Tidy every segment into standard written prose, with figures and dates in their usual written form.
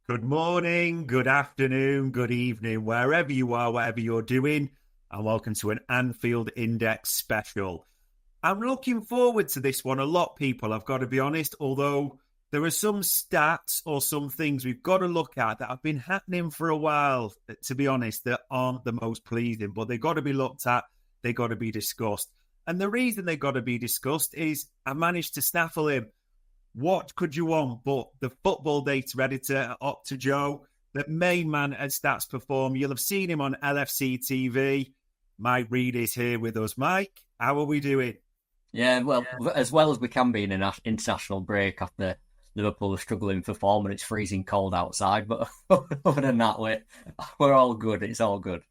Good morning, good afternoon, good evening, wherever you are, whatever you're doing, and welcome to an Anfield Index special. I'm looking forward to this one a lot, people, I've got to be honest, although there are some stats or some things we've got to look at that have been happening for a while, to be honest, that aren't the most pleasing, but they've got to be looked at, they've got to be discussed. And the reason they've got to be discussed is I managed to snaffle him. What could you want but the football data editor at Opta Joe, the main man at Stats Perform? You'll have seen him on LFC TV. Mike Reid is here with us. Mike, how are we doing? Yeah, well as we can be in an international break after Liverpool are struggling for form and it's freezing cold outside. But other than that, we're all good. It's all good.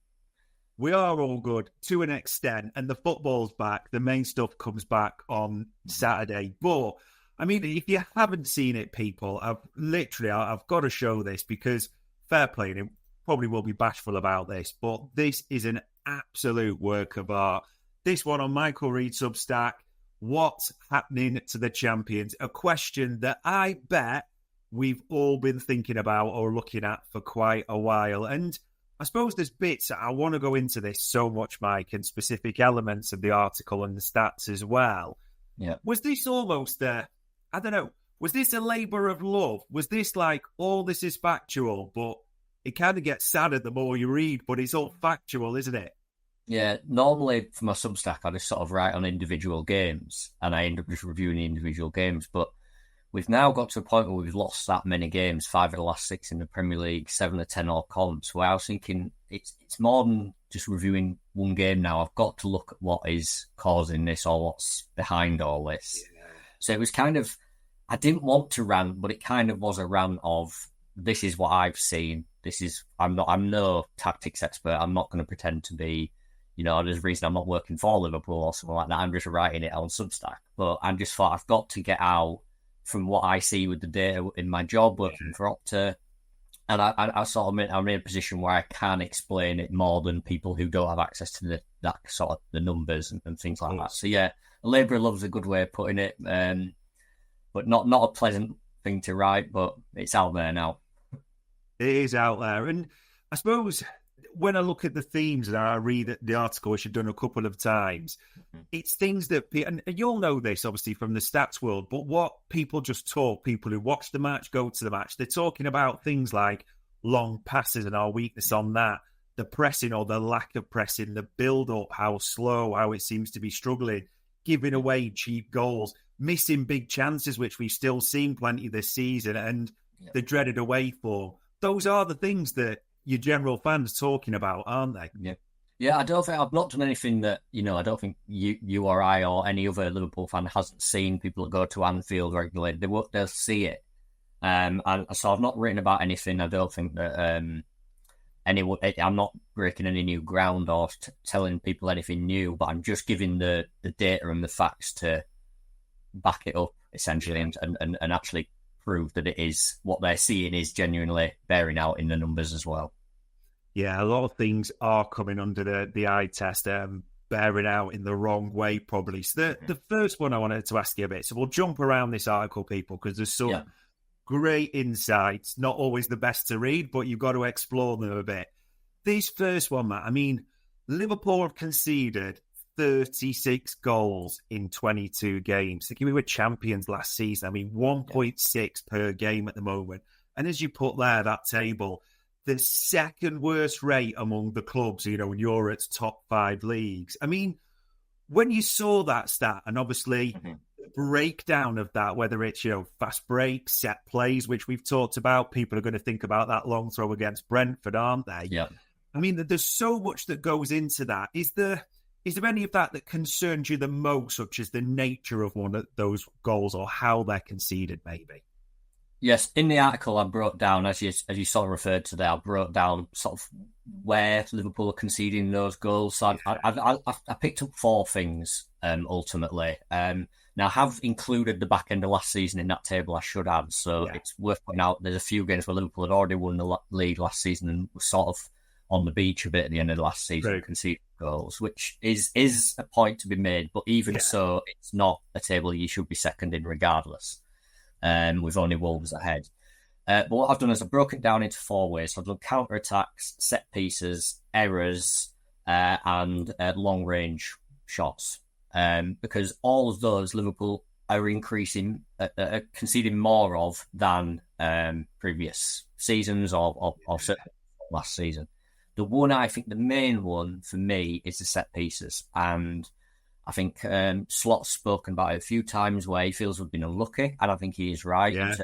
We are all good to an extent, and the football's back. The main stuff comes back on Saturday. But I mean, if you haven't seen it, people, I've got to show this because fair play, and it probably will be bashful about this, but this is an absolute work of art. This one on Michael Reid Substack, what's happening to the champions? A question that I bet we've all been thinking about or looking at for quite a while. And I suppose there's bits that I want to go into this so much, Mike, and specific elements of the article and the stats as well. Yeah. Was this almost I don't know, was this a labour of love? Was this like, all this is factual, but it kind of gets sadder the more you read, but it's all factual, isn't it? Yeah, normally for my Substack, I just sort of write on individual games and I end up just reviewing the individual games. But we've now got to a point where we've lost that many games, 5 of the last 6 in the Premier League, 7 or 10 all comps, where I was thinking it's more than just reviewing one game now. I've got to look at what is causing this or what's behind all this. Yeah. So it was kind of, I didn't want to rant, but it kind of was a rant of, this is what I've seen. I'm no tactics expert. I'm not going to pretend to be, there's a reason I'm not working for Liverpool or something like that. I'm just writing it on Substack. But I just thought I've got to get out from what I see with the data in my job working for Opta. And I'm in a position where I can explain it more than people who don't have access to that sort of the numbers and things like that. So yeah, a labour of love is a good way of putting it. But not a pleasant thing to write, but it's out there now. It is out there. And I suppose when I look at the themes and I read the article, which I've done a couple of times, it's things that, and you'll know this obviously from the stats world, but what people just talk, people who watch the match, go to the match, they're talking about things like long passes and our weakness on that, the pressing or the lack of pressing, the build-up, how slow, how it seems to be struggling, giving away cheap goals, missing big chances, which we've still seen plenty this season, and the dreaded away form. Those are the things that your general fans talking about, aren't they? Yeah. I don't think I've not done anything that, I don't think you or I or any other Liverpool fan hasn't seen. People that go to Anfield regularly, they'll see it. And so I've not written about anything. I don't think that I'm not breaking any new ground or telling people anything new, but I'm just giving the data and the facts to back it up essentially and actually prove that it is what they're seeing is genuinely bearing out in the numbers as well. Yeah, a lot of things are coming under the eye test, bearing out in the wrong way probably. So the first one I wanted to ask you a bit, so we'll jump around this article, people, because there's some great insights, not always the best to read, but you've got to explore them a bit. This first one, Matt, I mean, Liverpool have conceded 36 goals in 22 games. We were champions last season. I mean, 1.6 per game at the moment. And as you put there, that table, the second worst rate among the clubs, in Europe's top 5 leagues. I mean, when you saw that stat, and obviously the breakdown of that, whether it's, fast breaks, set plays, which we've talked about, people are going to think about that long throw against Brentford, aren't they? Yeah. I mean, there's so much that goes into that. Is there any of that concerns you the most, such as the nature of one of those goals or how they're conceded, maybe? Yes, in the article I broke down, as you sort of referred to there, I broke down sort of where Liverpool are conceding those goals. So I picked up 4 things ultimately. Now, I have included the back end of last season in that table, I should add. So it's worth pointing out there's a few games where Liverpool had already won the league last season and was sort of on the beach a bit at the end of the last season, conceding goals, which is a point to be made. But even so, it's not a table you should be second in regardless. With only Wolves ahead. But what I've done is I've broken it down into 4 ways. So I've done counter-attacks, set pieces, errors, and long-range shots. Because all of those Liverpool are increasing, conceding more of than previous seasons or certainly last season. The one, I think the main one for me is the set pieces. And I think Slot's spoken about it a few times where he feels we've been unlucky, and I think he is right. Yeah.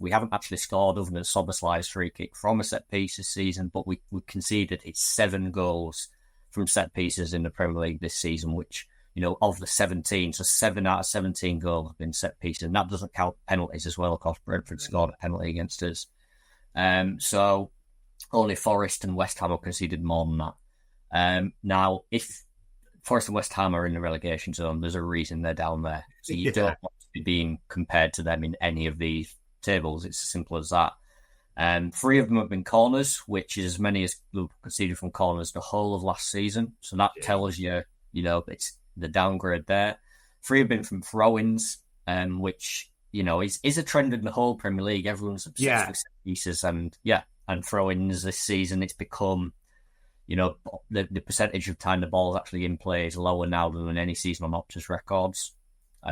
We haven't actually scored other than Soberslai's free kick from a set piece this season, but we conceded 7 goals from set pieces in the Premier League this season, which, of the 17, so 7 out of 17 goals have been set pieces, and that doesn't count penalties as well. Of course, Brentford scored a penalty against us. So only Forest and West Ham have conceded more than that. Now, if Forest and West Ham are in the relegation zone, there's a reason they're down there. So you don't want to be being compared to them in any of these tables. It's as simple as that. 3 of them have been corners, which is as many as Liverpool conceded from corners the whole of last season. So that tells you, it's the downgrade there. 3 have been from throw-ins, which, is a trend in the whole Premier League. Everyone's obsessed with set pieces and throw-ins this season. It's become, the percentage of time the ball's actually in play is lower now than in any season on Opta's records.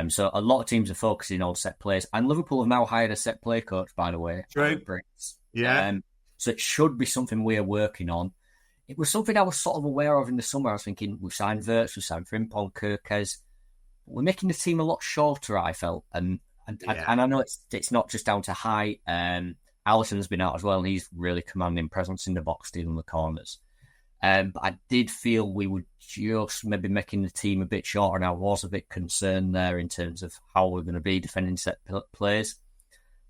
So a lot of teams are focusing on set plays, and Liverpool have now hired a set play coach, by the way. True. Yeah. So it should be something we are working on. It was something I was sort of aware of in the summer. I was thinking, we've signed Wirtz, we've signed Frimpong, Kirkes. We're making the team a lot shorter, I felt. And I know it's not just down to height. Alisson's been out as well, and he's really commanding presence in the box, stealing the corners. But I did feel we were just maybe making the team a bit shorter, and I was a bit concerned there in terms of how we're going to be defending set plays.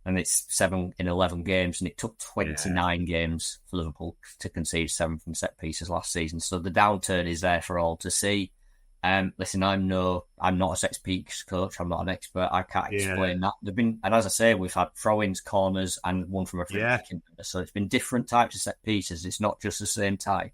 And it's 7 in 11 games, and it took 29 games for Liverpool to concede 7 from set pieces last season. So the downturn is there for all to see. Listen, I'm not a set piece coach. I'm not an expert. I can't explain that. And as I say, we've had throw-ins, corners, and one from a free kick. So it's been different types of set pieces. It's not just the same type.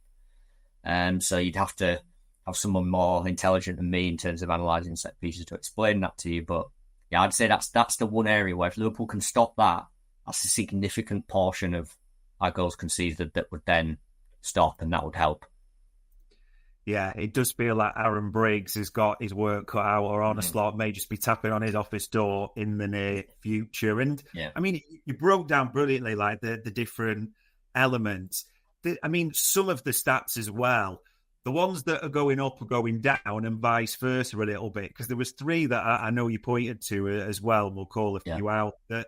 So you'd have to have someone more intelligent than me in terms of analysing set pieces to explain that to you. But yeah, I'd say that's the one area where if Liverpool can stop that, that's a significant portion of our goals conceded that would then stop, and that would help. Yeah, it does feel like Aaron Briggs has got his work cut out, or Arne Slot may just be tapping on his office door in the near future. And I mean, you broke down brilliantly like the different elements. I mean, some of the stats as well, the ones that are going up are going down and vice versa a little bit, because there was 3 that I know you pointed to as well, and we'll call a few out. That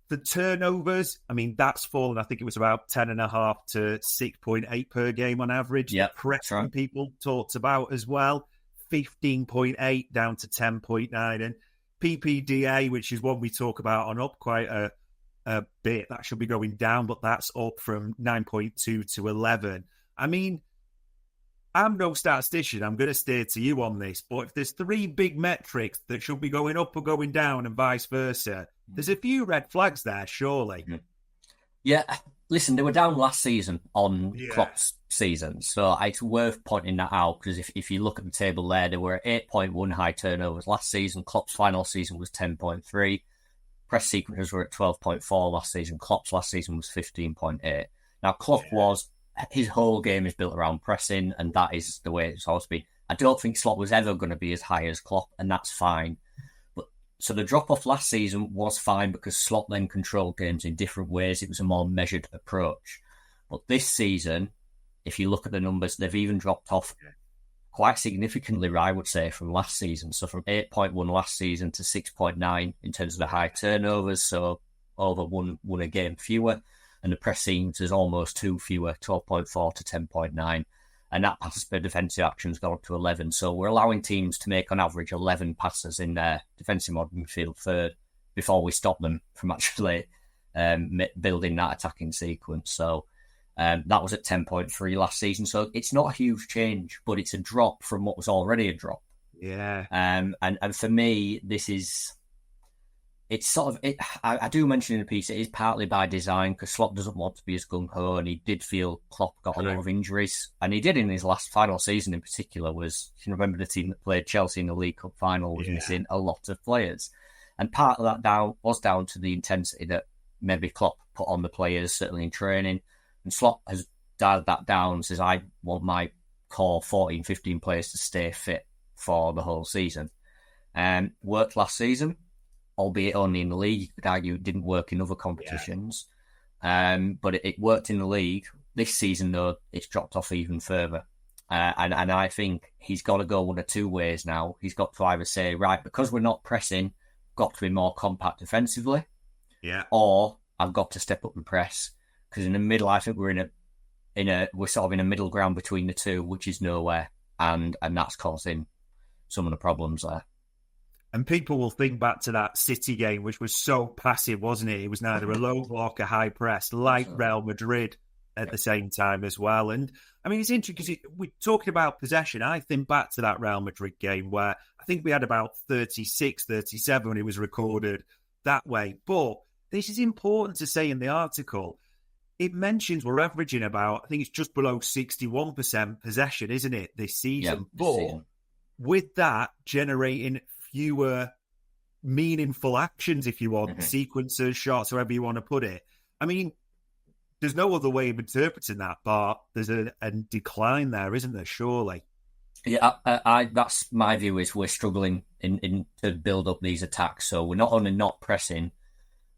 the turnovers, I mean, that's fallen. I think it was about 10.5 to 6.8 per game on average. Yeah, pressing people talked about as well, 15.8 down to 10.9. And PPDA, which is one we talk about on up quite a bit, that should be going down, but that's up from 9.2 to 11. I mean, I'm no statistician. I'm going to steer to you on this, but if there's 3 big metrics that should be going up or going down and vice versa, there's a few red flags there, surely. Yeah, listen, they were down last season on Klopp's season, so it's worth pointing that out, because if you look at the table there were 8.1 high turnovers last season. Klopp's final season was 10.3. Press sequences were at 12.4 last season. Klopp's last season was 15.8. Now, Klopp his whole game is built around pressing, and that is the way it's supposed to be. I don't think Slot was ever going to be as high as Klopp, and that's fine. But so the drop-off last season was fine because Slot then controlled games in different ways. It was a more measured approach. But this season, if you look at the numbers, they've even dropped off quite significantly, I would say, from last season. So from 8.1 last season to 6.9 in terms of the high turnovers, so over one a game fewer. And the press scenes is almost 2 fewer, 12.4 to 10.9. And that passes per defensive action's gone up to 11. So we're allowing teams to make, on average, 11 passes in their defensive midfield third before we stop them from actually building that attacking sequence. So that was at 10.3 last season. So it's not a huge change, but it's a drop from what was already a drop. Yeah. And for me, this is... It's sort of, I do mention in the piece, it is partly by design, because Slot doesn't want to be as gung-ho, and he did feel Klopp got a lot of injuries. And he did in his final season in particular. You can remember the team that played Chelsea in the League Cup final was missing a lot of players. And part of that was down to the intensity that maybe Klopp put on the players, certainly in training. And Slot has dialed that down, says, I want my core 14, 15 players to stay fit for the whole season. Worked last season, albeit only in the league. You could argue it didn't work in other competitions. But it worked in the league. This season, though, it's dropped off even further. And I think he's got to go one of two ways now. He's got to either say, right, because we're not pressing, got to be more compact defensively. Yeah. Or I've got to step up and press. Because in the middle, I think we're sort of in a middle ground between the two, which is nowhere. And that's causing some of the problems there. And people will think back to that City game, which was so passive, wasn't it? It was neither a low block, a high press, like Real Madrid at the same time as well. And I mean, it's interesting because we're talking about possession. I think back to that Real Madrid game where I think we had about 36, 37 when it was recorded that way. But this is important to say in the article. It mentions we're averaging about, I think it's just below 61% possession, isn't it, this season? But with that, generating fewer meaningful actions, if you want, sequences, shots, however you want to put it. I mean, there's no other way of interpreting that, but there's a decline there, isn't there, surely? Yeah, that's my view, is we're struggling in to build up these attacks. So we're not only not pressing,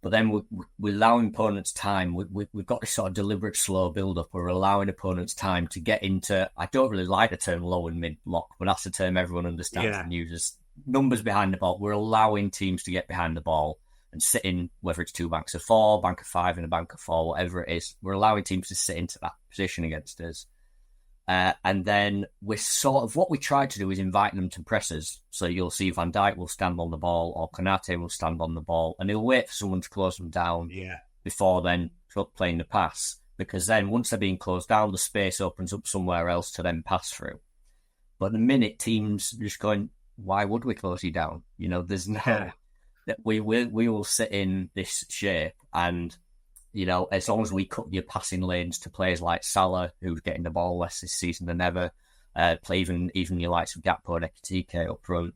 but then we're allowing opponents time. We've got this sort of deliberate slow build-up. We're allowing opponents time to get into, I don't really like the term low and mid-block, but that's the term everyone understands and uses. Numbers behind the ball. We're allowing teams to get behind the ball and sit in, whether it's two banks of four, bank of five and a bank of four, whatever it is. We're allowing teams to sit into that position against us. And then we're sort of, what we try to do is invite them to presses. So you'll see Van Dijk will stand on the ball or Konate will stand on the ball and he'll wait for someone to close them down before then playing the pass. Because then once they're being closed down, the space opens up somewhere else to then pass through. But the minute teams are just going, why would we close you down? You know, there's no... We will sit in this shape and, you know, as long as we cut your passing lanes to players like Salah, who's getting the ball less this season than ever, play even your likes of Gakpo and Ekitike up front,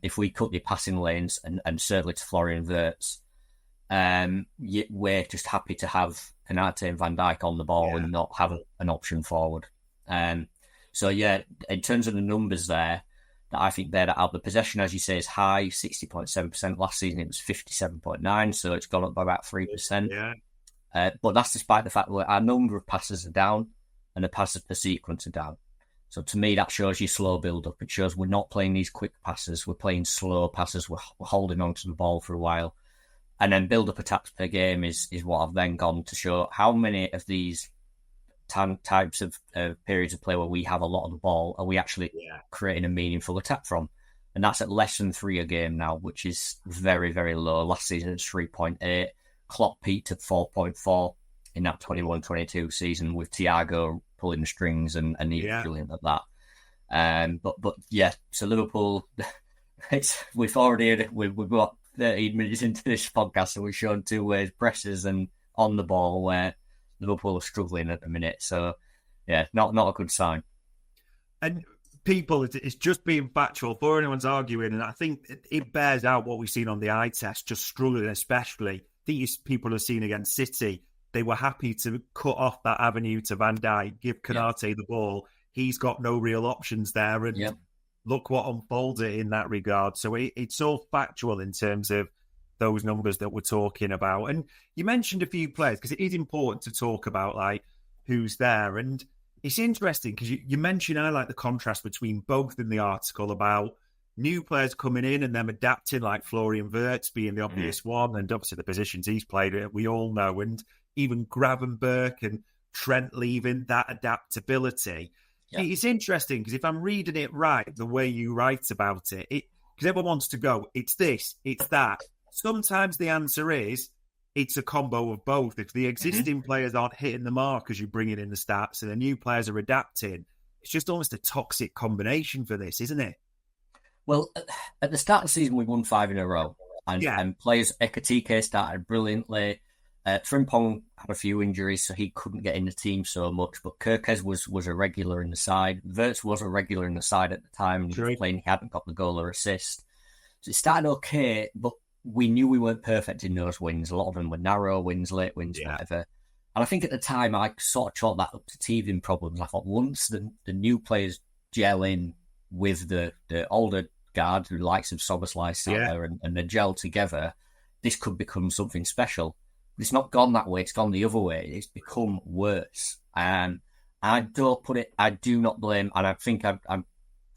if we cut your passing lanes and certainly to Florian Wirtz, we're just happy to have Konate and Van Dijk on the ball and not have an option forward. So, in terms of the numbers there, I think that out the possession, as you say, is high, 60.7%. Last season it was 57.9%, so it's gone up by about 3%. Yeah. But that's despite the fact that our number of passes are down and the passes per sequence are down. So to me, that shows you slow build-up. It shows we're not playing these quick passes. We're playing slow passes. We're holding on to the ball for a while. And then build-up attacks per game is what I've then gone to show how many of these types of periods of play where we have a lot of the ball are we actually creating a meaningful attack from. And that's at less than 3 a game now, which is very, very low. Last season it was 3.8. Klopp peaked at 4.4 in that 21-22 season with Thiago pulling the strings and he's brilliant at that. But so Liverpool, we've got 13 minutes into this podcast and we've shown two ways, presses and on the ball, where Liverpool are struggling at the minute. So, not a good sign. And people, it's just being factual for anyone's arguing. And I think it bears out what we've seen on the eye test, just struggling especially. These people have seen against City. They were happy to cut off that avenue to Van Dijk, give Konate the ball. He's got no real options there. And look what unfolded in that regard. So it's all factual in terms of those numbers that we're talking about. And you mentioned a few players because it is important to talk about like who's there. And it's interesting because you mentioned, I like the contrast between both in the article about new players coming in and them adapting, like Florian Wirtz being the obvious one, and obviously the positions he's played, we all know, and even Gravenberch and Trent leaving, that adaptability. It's interesting because if I'm reading it right, the way you write about it, because everyone wants to go, it's this, it's that. Sometimes the answer is it's a combo of both. If the existing players aren't hitting the mark as you bring it in the stats and the new players are adapting, it's just almost a toxic combination for this, isn't it? Well, at the start of the season, we won 5 in a row. And players, Ekitike started brilliantly. Frimpong had a few injuries, so he couldn't get in the team so much. But Kerkez was a regular in the side. Wirtz was a regular in the side at the time. He was playing, he hadn't got the goal or assist. So it started okay, but we knew we weren't perfect in those wins. A lot of them were narrow wins, late wins, whatever. And I think at the time I sort of chalked that up to teething problems. I thought once the new players gel in with the older guard, the likes of Soboslai, Salah, and the gel together, this could become something special. But it's not gone that way. It's gone the other way. It's become worse. And I do not blame, and I think I've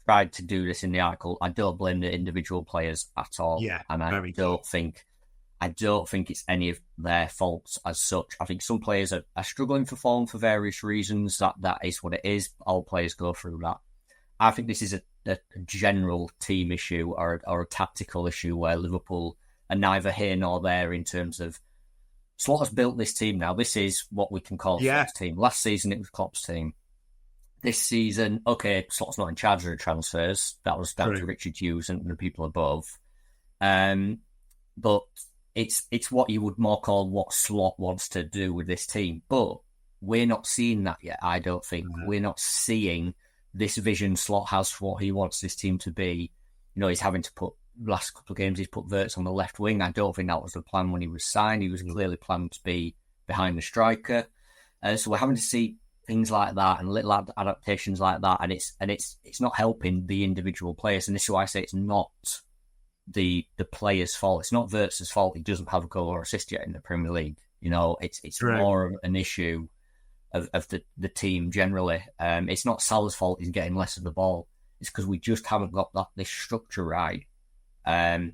tried to do this in the article, I don't blame the individual players at all. Yeah, and I don't think it's any of their faults as such. I think some players are struggling for form for various reasons. That is what it is. All players go through that. I think this is a general team issue or a tactical issue where Liverpool are neither here nor there in terms of Slotter's built this team now. This is what we can call Slotter's team. Last season it was Klopp's team. This season, okay, Slotter's not in charge of the transfers. That was down to Richard Hughes and the people above. But it's what you would more call what Slot wants to do with this team. But we're not seeing that yet, I don't think. No. We're not seeing this vision Slot has for what he wants this team to be. You know, he's having to put, last couple of games, he's put Wirtz on the left wing. I don't think that was the plan when he was signed. He was clearly planned to be behind the striker. So we're having to see things like that and little adaptations like that. And it's not helping the individual players. And this is why I say it's not the player's fault. It's not Wirtz's fault he doesn't have a goal or assist yet in the Premier League. You know, it's more of an issue of the team generally. It's not Salah's fault he's getting less of the ball. It's because we just haven't got this structure right. And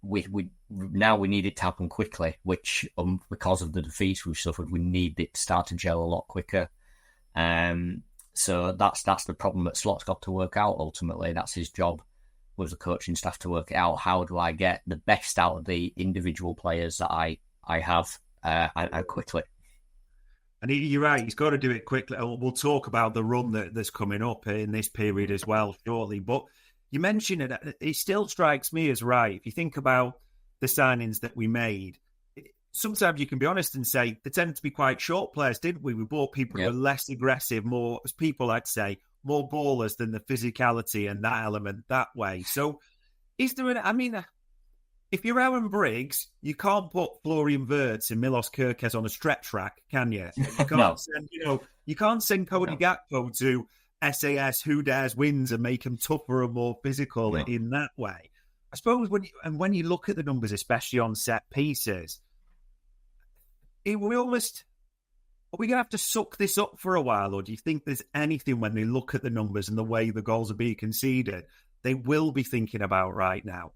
we now we need it to happen quickly, which because of the defeats we've suffered, we need it to start to gel a lot quicker. So that's the problem that Slot's got to work out ultimately. That's his job with the coaching staff to work it out. How do I get the best out of the individual players that I have and quickly? And you're right, he's got to do it quickly. We'll talk about the run that's coming up in this period as well shortly. But you mentioned it still strikes me as right. If you think about the signings that we made, sometimes you can be honest and say they tended to be quite short players, didn't we? We bought people who were less aggressive, more, as people I'd say, more ballers than the physicality and that element that way. So is there if you're Aaron Briggs, you can't put Florian Wirtz and Milos Kerkez on a stretch rack, can you? You can't you can't send Cody Gakpo to SAS Who Dares Wins and make them tougher and more physical in that way. I suppose when you look at the numbers, especially on set pieces, are we going to have to suck this up for a while, or do you think there's anything when they look at the numbers and the way the goals are being conceded, they will be thinking about right now?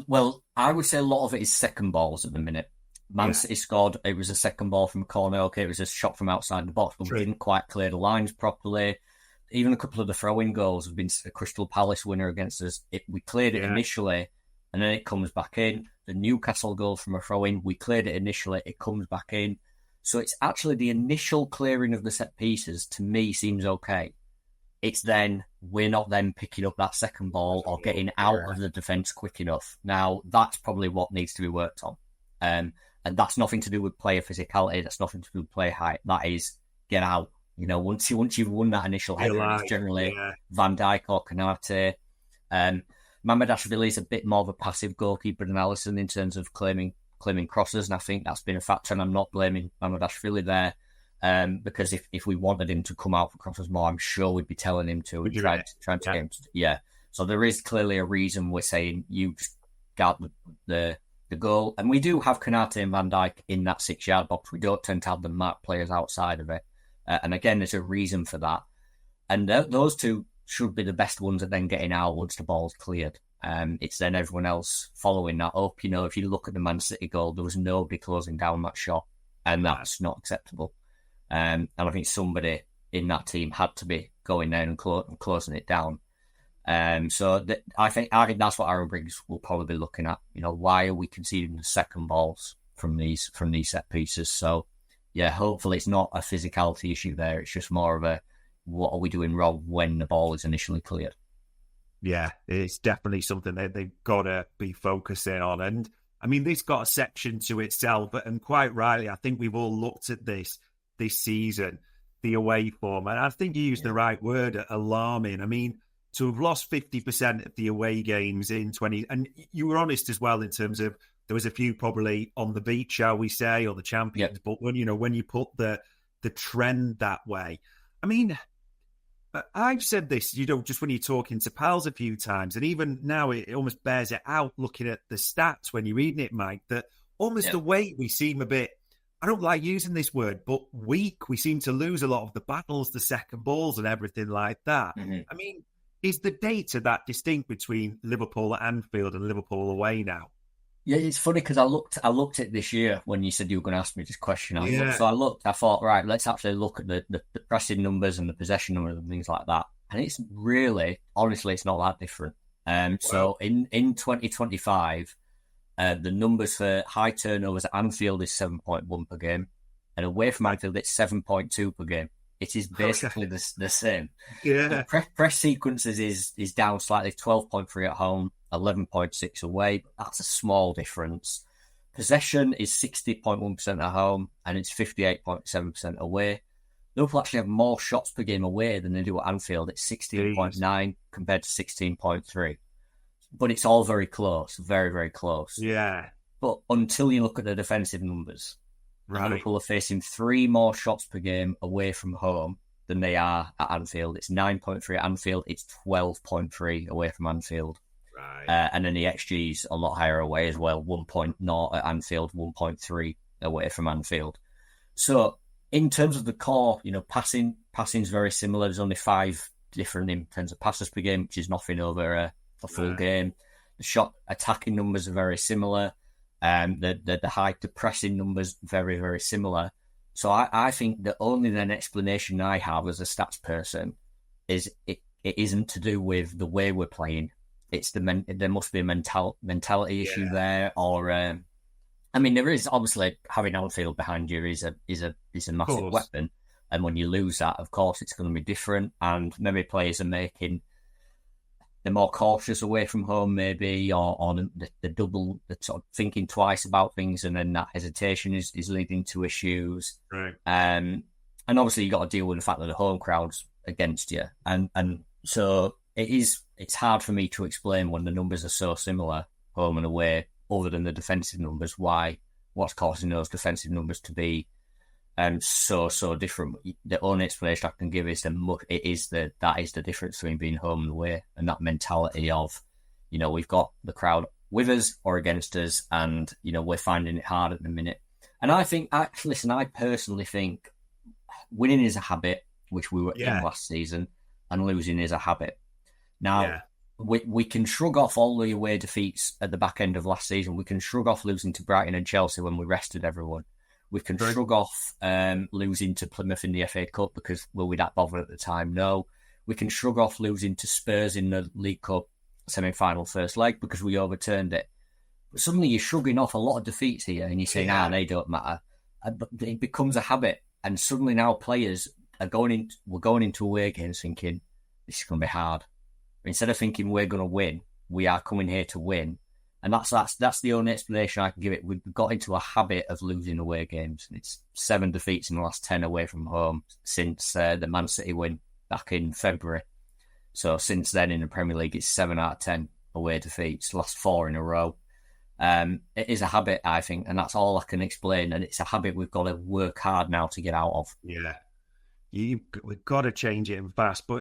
Well, I would say a lot of it is second balls at the minute. Man City scored, it was a second ball from a corner, okay, it was a shot from outside the box, but we didn't quite clear the lines properly. Even a couple of the throw-in goals have been a Crystal Palace winner against us. We cleared it initially, and then it comes back in. The Newcastle goal from a throw-in, we cleared it initially, it comes back in. So it's actually the initial clearing of the set pieces, to me, seems okay. It's then, we're not then picking up that second ball or getting out of the defence quick enough. Now, that's probably what needs to be worked on. And that's nothing to do with player physicality. That's nothing to do with player height. That is, get out. You know, once you've won that initial header, it's generally Van Dijk or Konate. Mamardashvili is a bit more of a passive goalkeeper than Alisson in terms of claiming crosses, and I think that's been a factor, and I'm not blaming Mamardashvili there. Because if we wanted him to come out for crosses more, I'm sure we'd be telling him to and trying to get him to. Yeah. So there is clearly a reason we're saying you just guard the goal. And we do have Konate and Van Dijk in that 6-yard box. We don't tend to have the mark players outside of it. And again, there's a reason for that. And those two should be the best ones at then getting out once the ball's cleared. It's then everyone else following that up. You know, if you look at the Man City goal, there was nobody closing down that shot, and that's not acceptable. And I think somebody in that team had to be going down and closing it down. So I think that's what Aaron Briggs will probably be looking at. You know, why are we conceding the second balls from these set pieces? So yeah, hopefully it's not a physicality issue there. It's just more of a, what are we doing wrong when the ball is initially cleared? Yeah, it's definitely something that they've got to be focusing on. And I mean, this got a section to itself, and quite rightly, I think we've all looked at this season, the away form, and I think you used the right word, alarming. I mean, to have lost 50% of the away games in 20, and you were honest as well in terms of there was a few probably on the beat, shall we say, or the champions. But when you put the trend that way, I mean, I've said this, just when you're talking to pals a few times, and even now it almost bears it out looking at the stats when you're reading it, Mike, that almost the way we seem a bit, I don't like using this word, but weak. We seem to lose a lot of the battles, the second balls and everything like that. Mm-hmm. I mean, is the data that distinct between Liverpool at Anfield and Liverpool away now? Yeah, it's funny because I looked at this year when you said you were going to ask me this question. I thought, right, let's actually look at the pressing numbers and the possession numbers and things like that. And it's really, honestly, it's not that different. So in 2025, the numbers for high turnovers at Anfield is 7.1 per game, and away from Anfield it's 7.2 per game. It is basically the same. Yeah. Press sequences is down slightly, 12.3 at home, 11.6 away. But that's a small difference. Possession is 60.1% at home, and it's 58.7% away. Liverpool actually have more shots per game away than they do at Anfield. It's 16.9 compared to 16.3. But it's all very close, very, very close. Yeah. But until you look at the defensive numbers, Liverpool are facing 3 more shots per game away from home than they are at Anfield. It's 9.3 at Anfield. It's 12.3 away from Anfield. Right. And then the XG's a lot higher away as well. 1.0 at Anfield, 1.3 away from Anfield. So in terms of the core, passing's very similar. There's only 5 different in terms of passes per game, which is nothing over a full game. The shot attacking numbers are very similar. The pressing numbers very, very similar. So I think the only then explanation I have as a stats person is it isn't to do with the way we're playing. It's there must be a mentality issue there, or I mean, there is obviously having Anfield behind you is a massive weapon, and when you lose that, of course, it's going to be different, and maybe players are they're more cautious away from home, maybe, or the double, the sort of thinking twice about things, and then that hesitation is leading to issues. Right. And obviously you got to deal with the fact that the home crowd's against you, and so it's hard for me to explain when the numbers are so similar, home and away, other than the defensive numbers, what's causing those defensive numbers to be so different. The only explanation I can give is that is the difference between being home and away, and that mentality of, we've got the crowd with us or against us, and we're finding it hard at the minute. And I personally think winning is a habit, which we were in last season, and losing is a habit. Now we can shrug off all the away defeats at the back end of last season. We can shrug off losing to Brighton and Chelsea when we rested everyone. We can shrug off losing to Plymouth in the FA Cup because were we that bothered at the time? No. We can shrug off losing to Spurs in the League Cup semi-final first leg because we overturned it. But suddenly you're shrugging off a lot of defeats here and you're saying, they don't matter. But it becomes a habit. And suddenly now players we're going into away games thinking, this is going to be hard. Instead of thinking we're going to win, we are coming here to win. And that's the only explanation I can give it. We've got into a habit of losing away games. It's 7 defeats in the last 10 away from home since the Man City win back in February. So since then in the Premier League, it's 7 out of 10 away defeats, last 4 in a row. It is a habit, I think, and that's all I can explain. And it's a habit we've got to work hard now to get out of. Yeah. We've got to change it fast. But